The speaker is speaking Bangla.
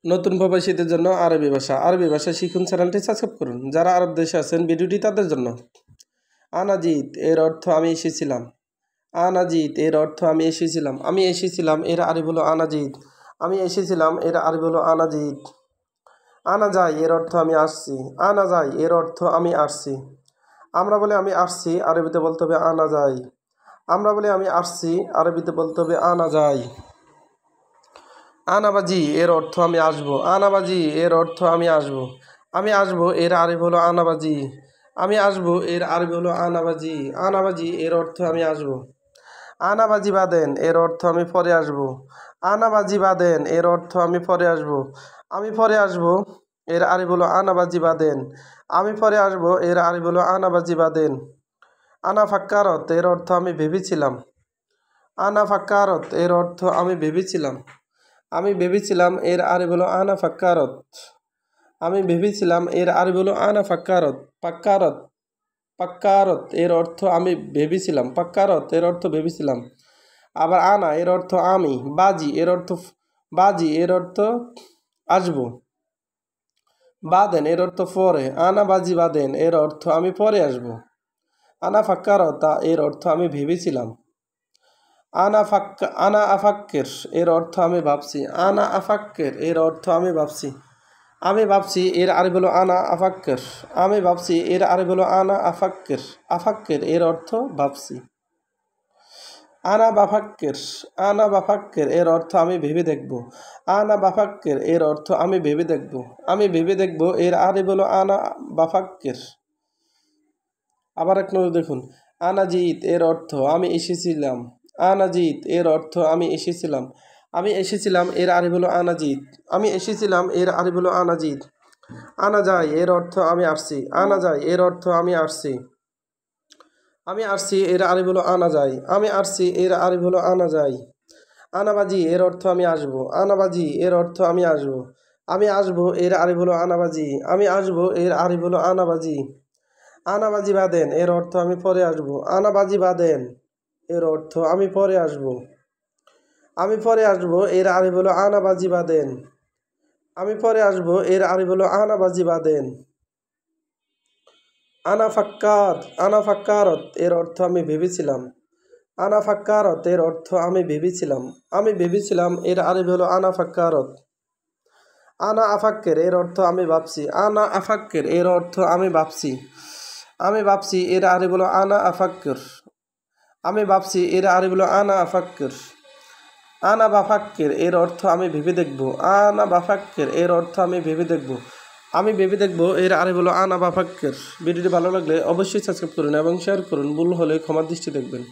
নতুন প্রবাসীদের জন্য আরবি ভাষা শিখুন চ্যানেলটি সাবস্ক্রাইব করুন। যারা আরব দেশে আছেন ভিডিওটি তাদের জন্য। আনাজিত এর অর্থ আমি এসেছিলাম। আনাজিত এর অর্থ আমি এসেছিলাম। আমি এসেছিলাম এর আরবি হলো আনাজিত। আমি এসেছিলাম এর আরবি হলো আনাজিত। আনা যাই এর অর্থ আমি আসছি। আনা যাই এর অর্থ আমি আসছি। আমরা বলে আমি আসছি, আরবিতে বলতে হবে আনা যাই। আমরা বলে আমি আসছি, আরবিতে বলতে হবে আনা যাই। আনাবাজি এর অর্থ আমি আসবো। আনাবাজি এর অর্থ আমি আসবো। আমি আসবো এর আরবি হলো আনাবাজি। আমি আসবো এর আরবি হলো আনাবাজি। আনাবাজি এর অর্থ আমি আসবো। আনাবাজি বাদেন এর অর্থ আমি পরে আসবো। আনাবাজি বাদেন এর অর্থ আমি পরে আসবো। আমি পরে আসবো এর আরবি হলো আনাবাজি বাদেন। আমি পরে আসবো এর আরবি হলো আনাবাজি বাদেন। আনা ফাক্কারত এর অর্থ আমি ভেবেছিলাম। আনা ফাক্কারত এর অর্থ আমি ভেবেছিলাম। আমি ভেবেছিলাম এর আরবি হলো আনা ফাক্কারত। আমি ভেবেছিলাম এর আরবি হলো আনা ফাক্কারত। পাক্কারত পাক্কারত এর অর্থ আমি ভেবেছিলাম। পাক্কারত এর অর্থ ভেবেছিলাম। আবার আনা এর অর্থ আমি। বাজি এর অর্থ আসবো। বাদেন এর অর্থ পরে। আনা বাজি বাদেন এর অর্থ আমি পরে আসবো। আনা ফাক্কারতা এর অর্থ আমি ভেবেছিলাম। আনা আফাক্কের এর অর্থ আমি ভাবছি। আনা আফাক্কের এর অর্থ আমি ভাবছি। আমি ভাবছি এর আরবি হলো আনা আফাক্কের। আমি ভাবছি এর আরবি হলো আনা আফাক্কের। আফাক্কের এর অর্থ ভাবছি। আনা বাফাক্কের। আনা বাফাক্কের এর অর্থ আমি ভেবে দেখব। আনা বাফাক্কের এর অর্থ আমি ভেবে দেখব। আমি ভেবে দেখব এর আরবি হলো আনা বাফাক্কের। আবার এক নজর দেখুন। আনাজিত এর অর্থ আমি এসেছিলাম। আনাজিত এর অর্থ আমি এসেছিলাম। আমি এসেছিলাম এর আরবি হলো আনাজিত। আমি এসেছিলাম এর আরবি হলো আনাজিত। আনা যাই এর অর্থ আমি আসছি। আনা যাই এর অর্থ আমি আসছি। আমি আসছি এর আরবি হলো আনা যাই। আমি আসছি এর আরবি হলো আনা যাই। আনাবাজি এর অর্থ আমি আসবো। আনাবাজি এর অর্থ আমি আসবো। আমি আসবো এর আরবি হলো আনাবাজি। আমি আসবো এর আরবি হলো আনাবাজি। আনাবাজি বাদেন এর অর্থ আমি পরে আসবো। আনাবাজি বাদেন এর অর্থ আমি পরে আসবো। আমি পরে আসবো এর আরবি হলো আনাবাজি বাদেন। আমি পরে আসবো এর আরবি হলো আনাবাজি বাদেন। আনা ফাক্কারত এর অর্থ আমি ভেবেছিলাম। আনা ফাক্কারত এর অর্থ আমি ভেবেছিলাম। আমি ভেবেছিলাম এর আরবি হলো আনা ফাক্কারত। আনা আফাক্কের এর অর্থ আমি ভাবছি। আনা আফাক্কের এর অর্থ আমি ভাবছি। আমি ভাবছি এর আরবি হলো আনা আফাক্কের। আমি ভাবছি এর আরবি হলো আনা আফাক্কের। আনা বাফাক্কের এর অর্থ আমি ভেবে দেখব। আনা বাফাক্কের এর অর্থ আমি ভেবে দেখব। আমি ভেবে দেখব এর আরবি হলো আনা বাফাক্কের। ভিডিওটি ভালো লাগলে অবশ্যই সাবস্ক্রাইব করুন এবং শেয়ার করুন। ভুল হলে ক্ষমার দৃষ্টি দেখবেন।